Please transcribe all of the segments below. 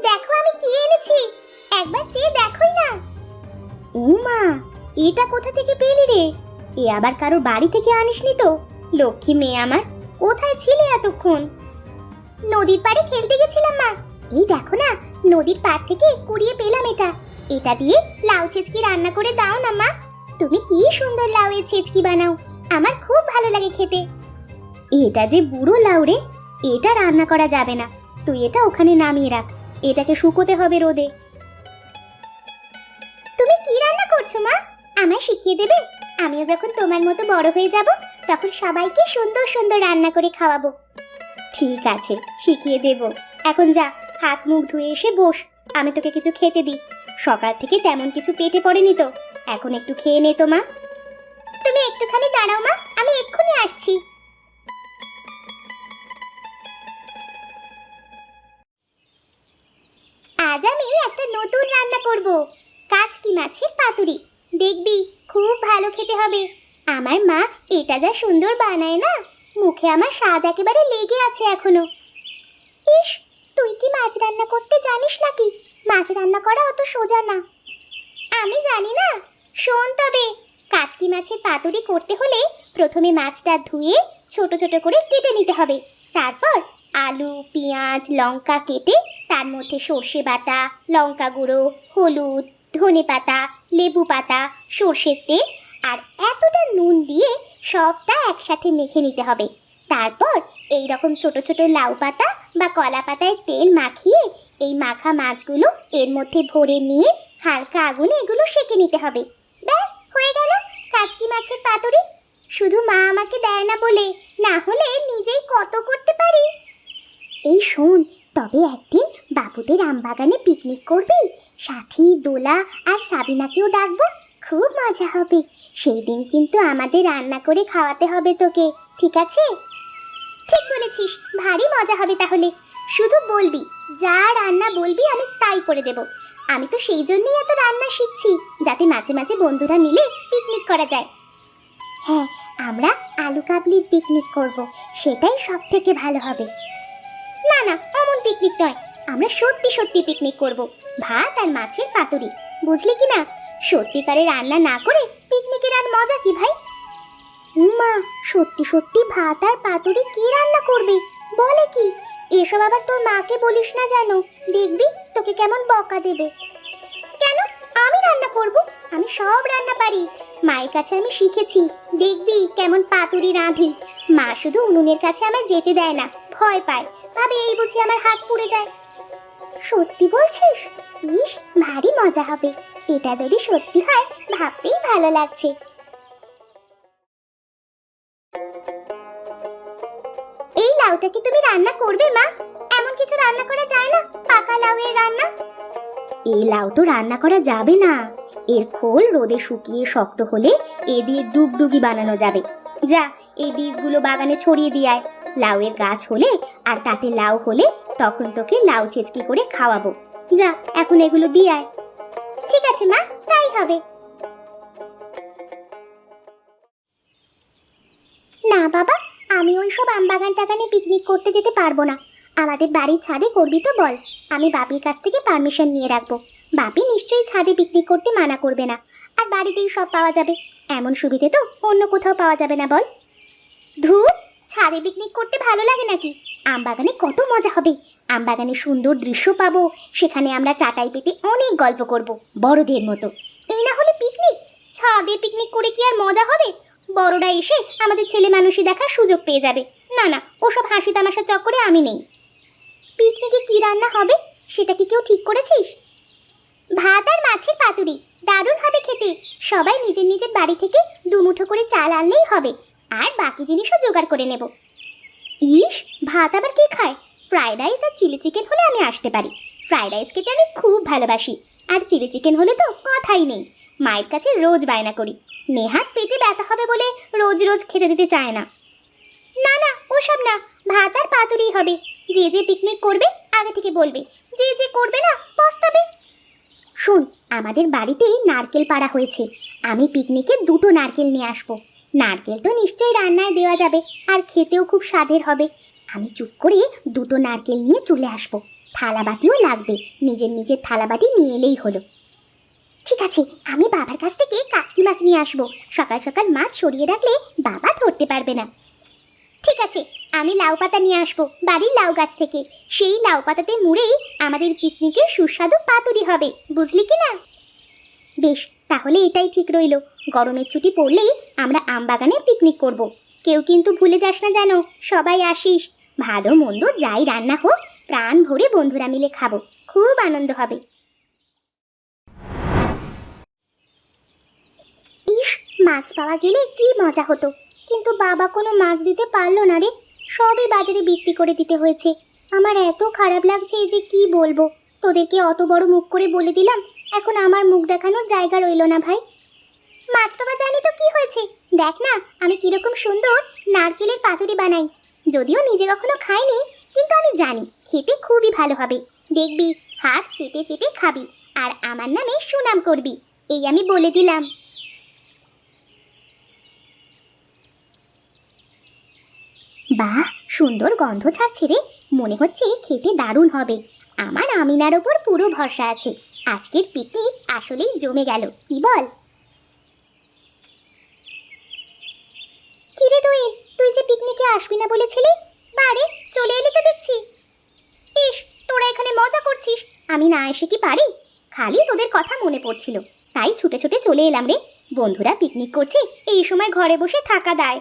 দেখো আমি কি এনেছি, একবার চেয়ে দেখোই না। ও মা, এটা কোথা থেকে পেলি রে? এ আবার কারোর বাড়ি থেকে আনিসনি তো? লক্ষ্মী মেয়ে আমার, কোথায় ছিলে এতক্ষণ? নদীর পাড়ে খেলতে গেছিলাম মা। এই দেখো না, নদীর পাড় থেকে কুড়িয়ে পেলাম এটা। এটা দিয়ে লাউ ছেচকি রান্না করে দাও না মা। তুমি কি সুন্দর লাউয়ের ছেচকি বানাও, আমার খুব ভালো লাগে খেতে। এটা যে বুড়ো লাউ রে, এটা রান্না করা যাবে না। তুই এটা ওখানে নামিয়ে রাখ, এটাকে শুকোতে হবে রোদে। তুমি কি রান্না করছো মা? আমায় শিখিয়ে দেবে? আমিও যখন তোমার মতো বড় হয়ে যাব, তখন সবাইকে সুন্দর সুন্দর রান্না করে খাওয়াবো। ঠিক আছে, শিখিয়ে দেব। এখন যা, হাত মুখ ধুয়ে এসে বস, আমি তোকে কিছু খেতে দিই। সকাল থেকে তেমন কিছু পেটে পড়েনি তো, এখন একটু খেয়ে নে তো মা। তুমি একটুখানি দাঁড়াও মা, আমি এক্ষুনি আসছি। আজ আমি একটা নতুন রান্না করব, কাচকি মাছের পাতুরি। দেখবি খুব ভালো খেতে হবে। আমার মা এটা যা সুন্দর বানায় না, মুখে আমার স্বাদ একেবারে লেগে আছে এখনো। ইস, তুই কি মাছ রান্না করতে জানিস নাকি? মাছ রান্না করা অত সোজা না। আমি জানি না। শোন তবে, কাচকি মাছের পাতুরি করতে হলে প্রথমে মাছটা ধুয়ে ছোট ছোট করে কেটে নিতে হবে। তারপর আলু, পেঁয়াজ, লঙ্কা কেটে তার মধ্যে সর্ষে বাটা, লঙ্কা গুঁড়ো, হলুদ, ধনেপাতা, লেবু পাতা, সর্ষের তেল আর এতটা নুন দিয়ে সবটা একসাথে মেখে নিতে হবে। তারপর এই রকম ছোট ছোট লাউ পাতা বা কলা পাতায় তেল মাখিয়ে এই মাখা মাছগুলো এর মধ্যে ভরে নিয়ে হালকা আগুনে এগুলো সেঁকে নিতে হবে। ব্যাস হয়ে গেল কাচকি মাছের পাতুরি। শুধু মা আমাকে দেয় না বলে, না হলে নিজেই কত করতে পারি। এই শোন, তবে একদিন বাবুদের আমবাগানে পিকনিক করবি? সাথী, দোলা আর সাবিনাকেও ডাকবো, খুব মজা হবে। সেই দিন কিন্তু আমাদের রান্না করে খাওয়াতে হবে তোকে, ঠিক আছে? ঠিক বলেছিস, ভারী মজা হবে তাহলে। শুধু বলবি, যা রান্না বলবি আমি তাই করে দেব। আমি তো সেই জন্যই এত রান্না শিখছি, যাতে মাঝে মাঝে বন্ধুরা মিলে পিকনিক করা যায়। হ্যাঁ, আমরা আলু কাবলির পিকনিক করব, সেটাই সব থেকে ভালো হবে। না না, অমন পিকনিক নয়, আমরা সত্যি সত্যি পিকনিক করব, ভাত আর মাছের পাতুরি, বুঝলি কি না? সত্যিকারে রান্না না করে পিকনিকের আর মজা কি ভাই? মা, সত্যি সত্যি ভাত আর পাতুরি কি রান্না করবে? বলে কি? এসব আবার তোর মাকে বলিস না যেন, দেখবি তোকে কেমন বকা দেবে। কেন? আমি রান্না করব? আমি সব রান্না পারি, মায়ের কাছে আমি শিখেছি। দেখবি কেমন পাতুরি রাঁধি। মা শুধু উনুনের কাছে আমায় যেতে দেয় না, ভয় পায়, ভাবে এই বুঝি আমার হাত পুড়ে যায়। সত্যি বলছিস? ইস, ভারী মজা হবে। এটা যদি সত্যি হয়, ভাবতেই ভালো লাগছে। এই লাউটা কি তুমি রান্না করবে মা? এমন কিছু রান্না করা যায় না, পাকা লাউয়ের রান্না? এই লাউ তো রান্না করা যাবে না। এর খোল রোদে শুকিয়ে শক্ত হলে এ দিয়ে ডুগডুগি বানানো যাবে। যা, এই বীজগুলো বাগানে ছড়িয়ে দিয়ে আয়। লাউয়ের গাছ হলে আর তাতে লাউ হলে তখন তোকে লাউ ছেচকি করে খাওয়াবো। যা, এখন এগুলো দিয়ে আয়। ঠিক আছে মা, তাই হবে। না বাবা, আমি ওই সব আমবাগান টাগানে পিকনিক করতে যেতে পারবো না। আমাদের বাড়ির ছাদে করবি তো বল, আমি বাপির কাছ থেকে পারমিশন নিয়ে রাখবো। বাপি নিশ্চয়ই ছাদে পিকনিক করতে মানা করবে না, আর বাড়িতেই সব পাওয়া যাবে। এমন সুবিধে তো অন্য কোথাও পাওয়া যাবে না বল। ধুর, ছাদে পিকনিক করতে ভালো লাগে নাকি? আমবাগানে কত মজা হবে। আমবাগানে সুন্দর দৃশ্য পাবো, সেখানে আমরা চাটাই পেতে অনেক গল্প করব, বড়দের মতো। এই না হলে পিকনিক? ছাদে পিকনিক করে কি আর মজা হবে? বড়রা এসে আমাদের ছেলে মানুষই দেখার সুযোগ পেয়ে যাবে। না না, ওসব হাসি তামাশা চক্করে আমি নেই। পিকনিকে কি রান্না হবে সেটা কি কেউ ঠিক করেছিস? ভাত আর মাছের পাতুরি, দারুণ হবে খেতে। সবাই নিজের নিজের বাড়ি থেকে দুমুঠো করে চাল আনলেই হবে, আর বাকি জিনিসও জোগাড় করে নেব। ইস, ভাত আবার কে খায়? ফ্রাইড রাইস আর চিলি চিকেন হলে আমি আসতে পারি। ফ্রাইড রাইস খেতে আমি খুব ভালোবাসি, আর চিলি চিকেন হলে তো কথাই নেই। মায়ের কাছে রোজ বায়না করি, নেহাত পেটে ব্যথা হবে বলে রোজ রোজ খেতে দিতে চায় না। না না, ওসব না, ভাত আর পাতুরি হবে। যে যে পিকনিক করবে আগে থেকে বলবে, যে যে করবে না পস্তাবে। শোন, আমাদের বাড়িতে নারকেল পাড়া হয়েছে, আমি পিকনিকে 2টো নারকেল নিয়ে আসবো। নারকেল তো নিশ্চয়ই রান্নায় দেওয়া যাবে, আর খেতেও খুব স্বাদের হবে। আমি চুপ করে 2টো নারকেল নিয়ে চলে আসবো। থালাবাটিও লাগবে, নিজের নিজের থালাবাটি নিয়ে এলেই হলো। ঠিক আছে, আমি বাবার কাছ থেকে কাচকি মাছ নিয়ে আসবো। সকাল সকাল মাছ সরিয়ে রাখলে বাবা ধরতে পারবে না। ঠিক আছে, আমি লাউ পাতা নিয়ে আসবো বাড়ির লাউ গাছ থেকে। সেই লাউ পাতাতে মুড়েই আমাদের পিকনিকের সুস্বাদু পাতুরি হবে, বুঝলি কি না? বেশ, তাহলে এটাই ঠিক রইল। গরমের ছুটি পড়লেই আমরা আমবাগানে পিকনিক করব। কেউ কিন্তু ভুলে যাস না যেন, সবাই আসিস। ভালো মন্দ যাই রান্না হোক, প্রাণ ভরে বন্ধুরা মিলে খাবো, খুব আনন্দ হবে। ইস, মাছ পাওয়া গেলে কি মজা হতো, কিন্তু বাবা কোনো মাছ দিতে পারলো না রে। সবই বাজারে বিক্রি করে দিতে হয়েছে। আমার এত খারাপ লাগছে যে কি বলবো। তোদেরকে অত বড় মুখ করে বলে দিলাম, এখন আমার মুখ দেখানোর জায়গা রইল না ভাই। মাছ পাওয়া জানি তো কি হয়েছে, দেখ না আমি কিরকম সুন্দর নারকেলের পাতুরি বানাই। যদিও নিজে কখনো খাইনি, কিন্তু আমি জানি খেতে খুবই ভালো হবে। দেখবি, হাত চেটে চেটে খাবি আর আমার নামে সুনাম করবি, এই আমি বলে দিলাম। বাহ, সুন্দর গন্ধ ছাড়ছে রে, মনে হচ্ছে খেতে দারুণ হবে। আমার আমিনার ওপর পুরো ভরসা আছে। আজকের পিকনিক আসলেই জমে গেল, কি বল? কিরে দোয়েল, তুই যে পিকনিকে আসবি না বলেছিলি, বারে চলে এলি তো দেখছি। ইস, তোরা এখানে মজা করছিস, আমি না এসে কি পারি? খালি তোদের কথা মনে পড়ছিল, তাই ছুটে ছুটে চলে এলাম রে। বন্ধুরা পিকনিক করছে, এই সময় ঘরে বসে থাকা দায়।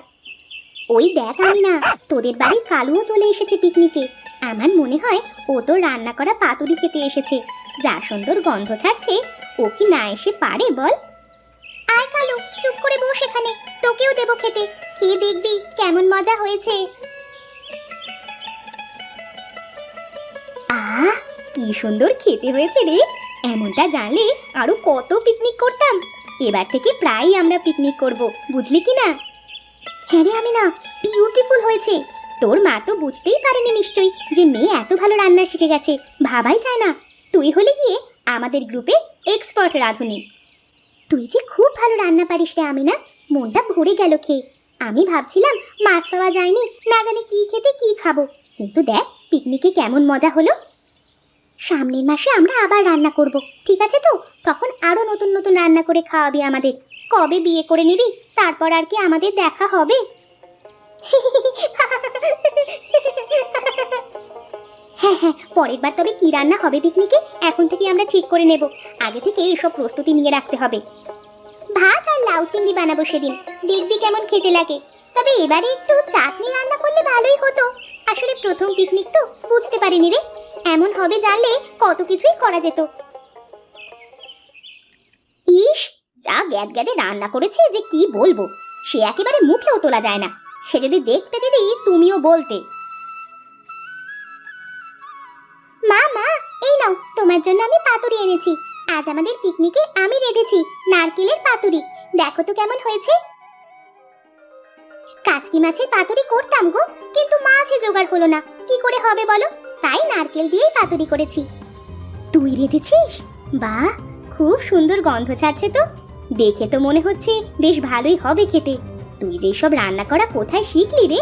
ওই দেখ আমি না, তোদের বাড়ির কালুও চলে এসেছে পিকনিকে। আমার মনে হয় ও তো রান্না করা পাতুরি খেতে এসেছে। যা সুন্দর গন্ধ ছাড়ছে, ও কি না এসে পারে বল? আয় কালু, চুপ করে বস এখানে, তোকেও দেবো খেতে। খেয়ে দেখবি কেমন মজা হয়েছে। আহ, কি সুন্দর খেতে হয়েছে রে। এমনটা জানলে আরো কত পিকনিক করতাম। এবার থেকে প্রায়ই আমরা পিকনিক করব, বুঝলি কি না? হ্যাঁ রে আমি না, বিউটিফুল হয়েছে। তোর মা তো বুঝতেই পারেনি নিশ্চয়ই যে মেয়ে এত ভালো রান্না শিখে গেছে, ভাবাই যায় না। তুই হলে গিয়ে আমাদের গ্রুপে এক্সপার্ট রাঁধুনি। তুই যে খুব ভালো রান্না পারিস রে আমি না, মনটা ভরে গেল খেয়ে। আমি ভাবছিলাম মাছ পাওয়া যায়নি, না জানি কি খেতে কি খাবো, কিন্তু দেখ পিকনিকে কেমন মজা হলো। সামনের মাসে আমরা আবার রান্না করব, ঠিক আছে তো? তখন আরো নতুন নতুন রান্না করে খাওয়াবি আমাদের। কবে বিয়ে করে নিবি, তারপর আর কি আমাদের দেখা হবে? হ্যাঁ হ্যাঁ, পরের বার তবে কি রান্না হবে পিকনিকে এখন থেকে আমরা ঠিক করে নেব। আগে থেকে এইসব প্রস্তুতি নিয়ে রাখতে হবে। ভাত আর লাউ চিংড়ি বানাবো সেদিন, দেখবি কেমন খেতে লাগে। তবে এবারে একটু চাটনি রান্না করলে ভালোই হতো। আসলে প্রথম পিকনিক তো, বুঝতে পারিনি রে। এমন হবে জানলে কত কিছুই করা যেত। ইস, যা গ্যাদ গ্যাদে রান্না করেছে যে কি বলবো, সে একেবারে মুখেও তোলা যায় না। সে যদি দেখতে দিদি তুমিও বলতে। মা মা, এই নাও তোমার জন্য আমি পাতুরি এনেছি। আজ আমাদের পিকনিকে আমি রেঁধেছি নারকেলের পাতুরি, দেখো তো কেমন হয়েছে। কাচকি মাছের পাতুরি করতাম গো, কিন্তু মাছে জোগাড় হলো না, কি করে হবে বলো? তাই নারকেল দিয়েই পাতুরি করেছি। তুই রেঁধেছিস? বাহ, খুব সুন্দর গন্ধ ছাড়ছে তো। দেখে তো মনে হচ্ছে বেশ ভালোই হবে খেতে। তুই যে সব রান্না করা কোথায় শিখলি রে?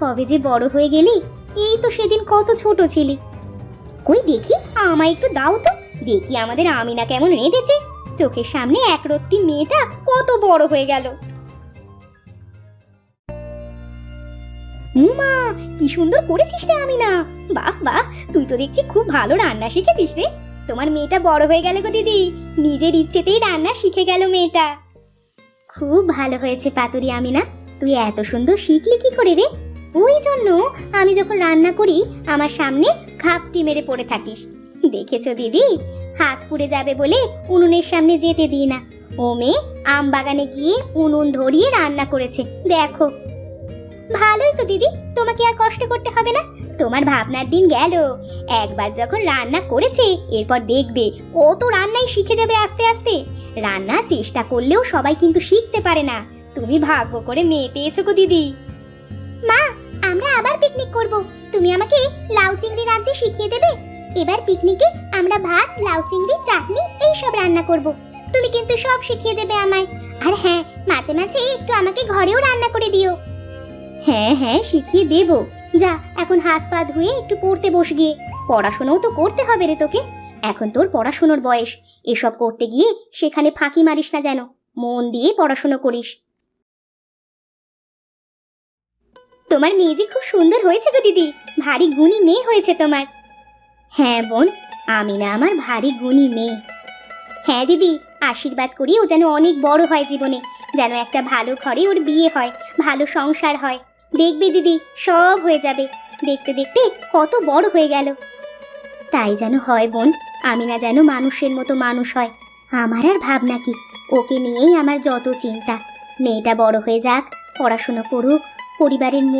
কবে যে বড় হয়ে গেলি, এই তো সেদিন কত ছোট ছিলি। কই দেখি, আমায় একটু দাও তো, দেখি আমাদের আমিনা কেমন রেঁধেছে। চোখের সামনে একরত্তি মেয়েটা কত বড় হয়ে গেল। মা, কি সুন্দর করেছিস রে আমিনা। বাহ বাহ, তুই তো দেখছি খুব ভালো রান্না শিখেছিস রে। তোমার মেয়েটা বড় হয়ে গেল গো দিদি, নিজের ইচ্ছেতেই রান্না শিখে গেল মেয়েটা। খুব ভালো হয়েছে পাতুরি আমিনা, তুই এত সুন্দর শিখলি কি করে রে? ওই জন্য আমি যখন রান্না করি আমার সামনে ঘাপটি মেরে পড়ে থাকিস। দেখেছো দিদি, হাত পুড়ে যাবে বলে উনুনের সামনে যেতে দিই না। ও মেয়ে আম বাগানে গিয়ে উনুন ধরিয়ে রান্না করেছে, দেখো। ভালোই তো দিদি, তোমাকে আর কষ্ট করতে হবে না। তোমার ভাবনার দিন গেল। একবার যখন রান্না করেছে, এরপর দেখবে কত রান্নাই শিখে যাবে আস্তে আস্তে। রান্নার চেষ্টা করলেও সবাই কিন্তু শিখতে পারে না। তুমি ভাগ্য করে মেয়ে পেয়েছো গো দিদি। মা, আমরা আবার পিকনিক করব, তুমি আমাকে লাউ চিংড়ি রাঁধতে শিখিয়ে দেবে। এবার পিকনিকে আমরা ভাত, লাউ চিংড়ি, চাটনি এইসব রান্না করব। তুমি কিন্তু সব শিখিয়ে দেবে আমায়। আর হ্যাঁ, মাঝে মাঝে একটু আমাকে ঘরেও রান্না করে দিও। হ্যাঁ হ্যাঁ, শিখিয়ে দেব। যা এখন হাত পা ধুয়ে একটু পড়তে বস গিয়ে। পড়াশোনাও তো করতে হবে রে তোকে। এখন তোর পড়াশোনার বয়স, এসব করতে গিয়ে সেখানে ফাঁকি মারিস না যেন, মন দিয়ে পড়াশোনা করিস। তোমার মেয়ে যে খুব সুন্দর হয়েছে গো দিদি, ভারী গুণী মেয়ে হয়েছে তোমার। হ্যাঁ বোন, আমি না আমার ভারী গুণী মেয়ে। হ্যাঁ দিদি, আশীর্বাদ করি ও যেন অনেক বড় হয় জীবনে, যেন একটা ভালো ঘরে ওর বিয়ে হয়, ভালো সংসার হয়। দেখবে দিদি, সব হয়ে যাবে, দেখতে দেখতে কত বড় হয়ে গেল। তাই যেন হয় বোন, আমি না যেন মানুষের মতো মানুষ হয়। আমার আর ভাবনা কি, ওকে নিয়েই আমার যত চিন্তা। মেয়েটা বড় হয়ে যাক, পড়াশুনো করুক, পরিবারের মুখ